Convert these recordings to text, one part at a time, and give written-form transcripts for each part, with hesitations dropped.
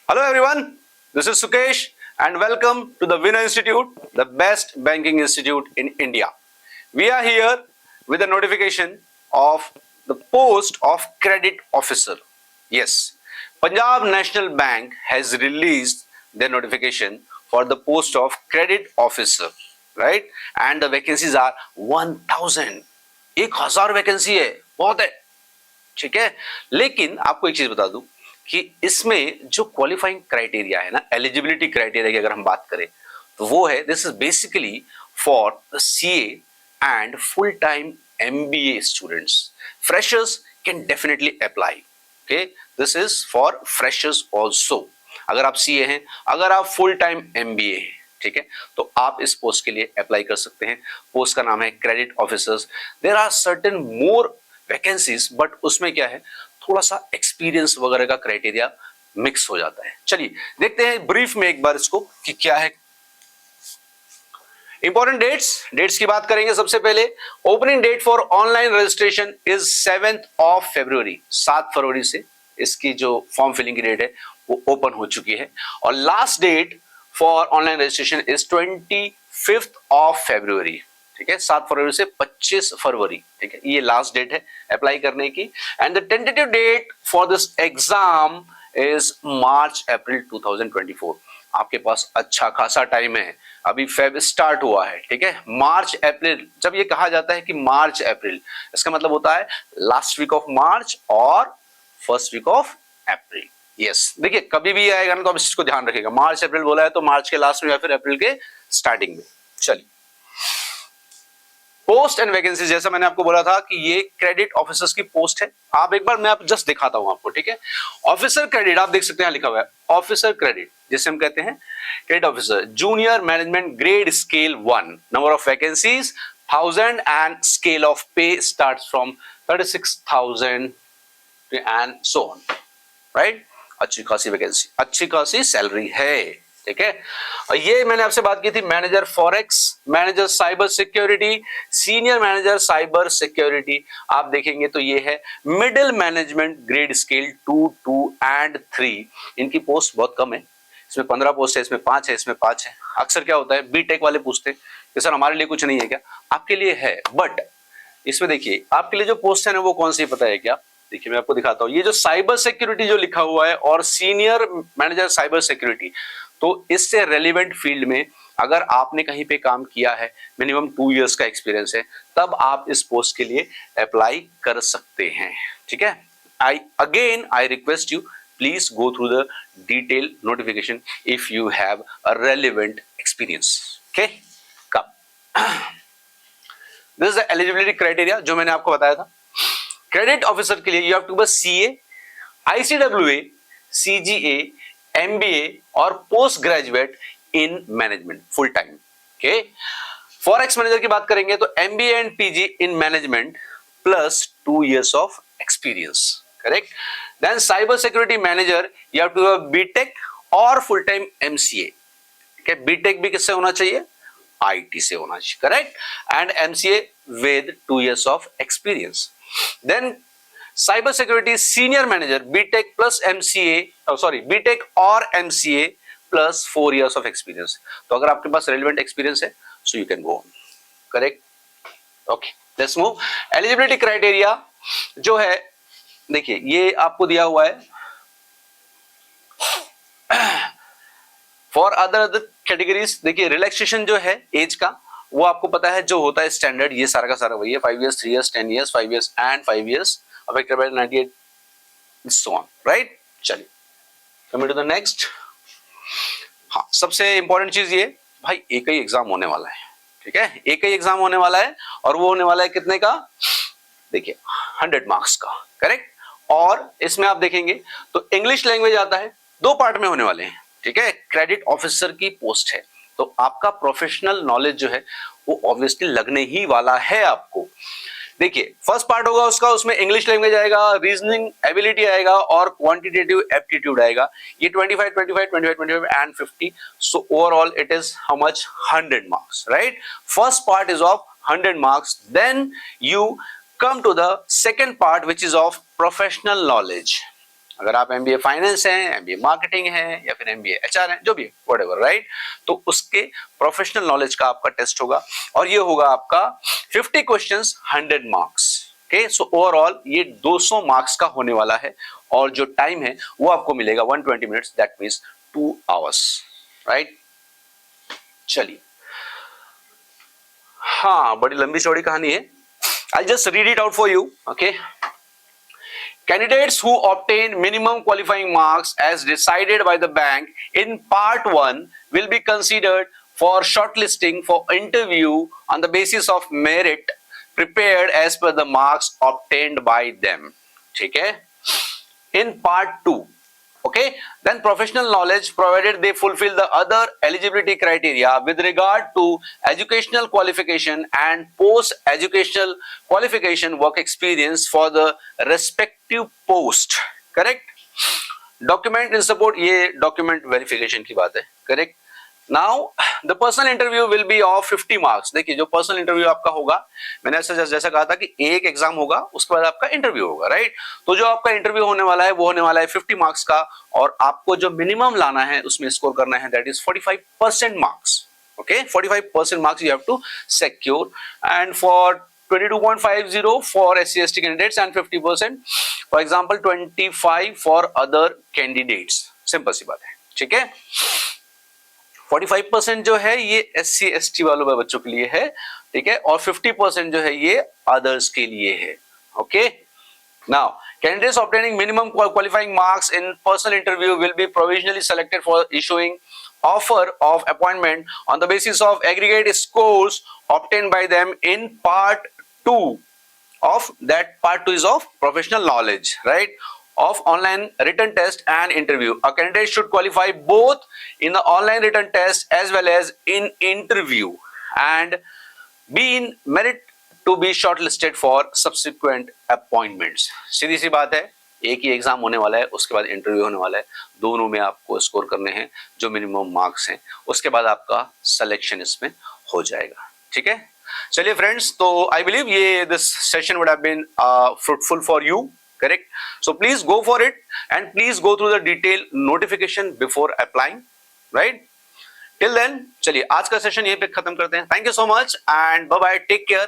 Hello everyone, this is Sukesh and welcome to the Winner Institute, the best banking institute in India. We are here with a notification of the post of credit officer. Yes, Punjab National Bank has released their notification for the post of credit officer, right? And the vacancies are 1000. 1000 vacancy है, बहुत है, ठीक है। लेकिन आपको एक चीज बता दूं कि इसमें जो क्वालिफाइंग क्राइटेरिया है ना, एलिजिबिलिटी क्राइटेरिया की अगर हम बात करें तो वो है, this is basically for the CA and full time MBA students. Freshers can definitely apply, okay, this is for freshers also. अगर आप सीए हैं, अगर आप फुल टाइम एमबीए हैं, ठीक है, तो आप इस पोस्ट के लिए अप्लाई कर सकते हैं। पोस्ट का नाम है credit officers. There are certain more vacancies, but उसमें क्या है, थोड़ा सा एक्सपीरियंस वगैरह का क्राइटेरिया मिक्स हो जाता है। चलिए देखते हैं ब्रीफ में एक बार इसको कि क्या है। इंपॉर्टेंट डेट्स की बात करेंगे। सबसे पहले opening date for online registration is 7th of February। 7 फरवरी से इसकी जो फॉर्म फिलिंग की डेट है वो ओपन हो चुकी है। और last date for online registration is 25th of February। ठीक है, 7 फरवरी से 25 फरवरी, ठीक है, ये लास्ट डेट है अप्लाई करने की। And the tentative date for this exam is March April 2024। आपके पास अच्छा खासा टाइम है, अभी फेब स्टार्ट हुआ है, ठीक है। मार्च अप्रैल, जब ये कहा जाता है कि मार्च अप्रैल, इसका मतलब होता है लास्ट वीक ऑफ मार्च और first week of April. Yes, देखिए कभी भी आएगा ना तो आप इस चीज को ध्यान रखिएगा, मार्च अप्रैल बोला है तो मार्च के लास्ट में या फिर अप्रैल के स्टार्टिंग में। चलिए, पोस्ट एंड वैकेंसी, जैसा मैंने आपको बोला था कि ये क्रेडिट ऑफिसर्स की पोस्ट है। आप एक बार मैं आप जस्ट दिखाता हूं आपको, ठीक है। ऑफिसर क्रेडिट आप देख सकते हैं लिखा हुआ है, ऑफिसर क्रेडिट जिसे हम कहते हैं credit officer, junior management grade scale 1, number of vacancies 1000 and scale of pay starts from 36,000 and so on, right. अच्छी खासी वैकेंसी, अच्छी खासी सैलरी है, ठीक है। और ये मैंने आपसे बात की थी manager forex, manager cyber security, senior manager cyber security. आप देखेंगे तो ये है middle management grade scale 2, 2 and 3। इनकी पोस्ट बहुत कम है, इसमें 15 पोस्ट है, इसमें 5 है, इसमें 5 है। अक्सर क्या होता है, बीटेक वाले पूछते हैं कि सर हमारे लिए कुछ नहीं है क्या? आपके लिए है, बट इसमें देखिए आपके लिए जो पोस्ट है ना वो कौन सी पता है क्या? देखिए मैं आपको दिखाता हूँ, ये जो साइबर सिक्योरिटी जो लिखा हुआ है और सीनियर मैनेजर साइबर सिक्योरिटी, तो इससे रेलिवेंट फील्ड में अगर आपने कहीं पे काम किया है, मिनिमम 2 इयर्स का एक्सपीरियंस है, तब आप इस पोस्ट के लिए अप्लाई कर सकते हैं, ठीक है। I request you, please go through the detail notification if you have a relevant experience, okay. Come this is the eligibility criteria जो मैंने आपको बताया था। क्रेडिट ऑफिसर के लिए you have to be CA, ICWA, CGA, MBA और post graduate in management full time, okay. Forex manager की बात करेंगे तो MBA and PG in management plus 2 years of experience, correct. Then cyber security manager you have to have BTech और full time MCA, ठीक है। BTech भी किससे होना चाहिए? आईटी से होना चाहिए, correct. And MCA with 2 years of experience. Then cyber security senior manager BTech plus MCA, sorry BTech और MCA plus 4 years of experience. तो अगर आपके पास रेलेवेंट एक्सपीरियंस है so you can go on, correct, okay. Let's move. Eligibility criteria जो है, देखिए ये आपको दिया हुआ है फॉर अदर कैटेगरीज। देखिए रिलैक्सेशन जो है एज का वो आपको पता है जो होता है स्टैंडर्ड, ये सारा का सारा वही है, 5 years, 3 years, 10 years, 5 years and 5 years affected by 98 so on, right? चलिए coming to the next। हाँ, सबसे इंपॉर्टेंट चीज ये, भाई एक ही एग्जाम होने वाला है, ठीक है, एक ही एग्जाम होने वाला है और वो होने वाला है कितने का? देखिए 100 मार्क्स का, करेक्ट। और इसमें आप देखेंगे तो इंग्लिश लैंग्वेज आता है, 2 पार्ट में होने वाले हैं, ठीक है। क्रेडिट ऑफिसर की पोस्ट है तो आपका प्रोफेशनल नॉलेज जो है वो ऑब्वियसली लगने ही वाला है आपको। देखिए फर्स्ट पार्ट होगा उसका, उसमें इंग्लिश लैंग्वेज आएगा, रीजनिंग एबिलिटी आएगा और क्वांटिटेटिव एप्टीट्यूड आएगा। ये 25, 25, 25, 25 and 50। So overall it is how much? 100 marks, right. First part is of 100 marks. Then you come to the second part which is of professional knowledge, अगर आप MBA finance हैं, MBA marketing है या फिर MBA HR है, जो भी है, व्हाटएवर, राइट, तो उसके प्रोफेशनल नॉलेज का आपका टेस्ट होगा और ये होगा आपका 50 questions 100 marks. Okay, so overall ये 200 मार्क्स का होने वाला है और जो टाइम है वो आपको मिलेगा 120 minutes, that means 2 hours, right. चलिए, हाँ, बड़ी लंबी चौड़ी कहानी है। I'll just read it out for you, okay? Candidates who obtain minimum qualifying marks as decided by the bank in part 1 will be considered for shortlisting for interview on the basis of merit prepared as per the marks obtained by them. ठीक है? In part 2, okay, then professional knowledge provided they fulfill the other eligibility criteria with regard to educational qualification and post educational qualification work experience for the respective post, correct? Document in support, ये document verification की बात है, correct? Now the personal interview will be of 50 marks. देखिए, जो personal interview आपका होगा, मैंने जैसा कहा था कि एक एग्जाम होगा, उसके बाद आपका इंटरव्यू होगा, राइट। तो जो आपका इंटरव्यू होने वाला है वो होने वाला है 50 मार्क्स का और आपको जो मिनिमम लाना है उसमें स्कोर करना है, that is 45% marks. Okay, 45% marks you have to secure and for 22.50 for SC/ST candidates and 50%, for example 25 for other candidates। Simple सी बात है, ठीक है। 45% जो है ये SC/ST वालों बच्चों के लिए है, ठीक है, और 50% जो है ये अदर्स के लिए है। Okay, now candidates obtaining minimum qualifying marks in personal interview will be provisionally selected for issuing offer of appointment on the basis of aggregate scores obtained by them in part 2 of that. Part 2 is of professional knowledge, right, of online written test and interview. A candidate should qualify both in the online written test as well as in interview and be in merit to be shortlisted for subsequent appointments. सीधी सी बात है, एक ही exam होने वाला है, उसके बाद interview होने वाला है, दोनों में आपको स्कोर करने हैं जो मिनिमम मार्क्स हैं, उसके बाद आपका सिलेक्शन इसमें हो जाएगा, ठीक है। चलिए फ्रेंड्स, तो आई बिलीव ये this session would have been fruitful for you, correct? So please go for it and please go through the detailed notification before applying, right? Till then, चलिए आज का सेशन यहीं पे खत्म करते हैं। Thank you so much and bye bye, take care.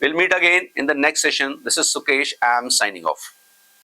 We'll meet again in the next session. This is Sukesh. I am signing off.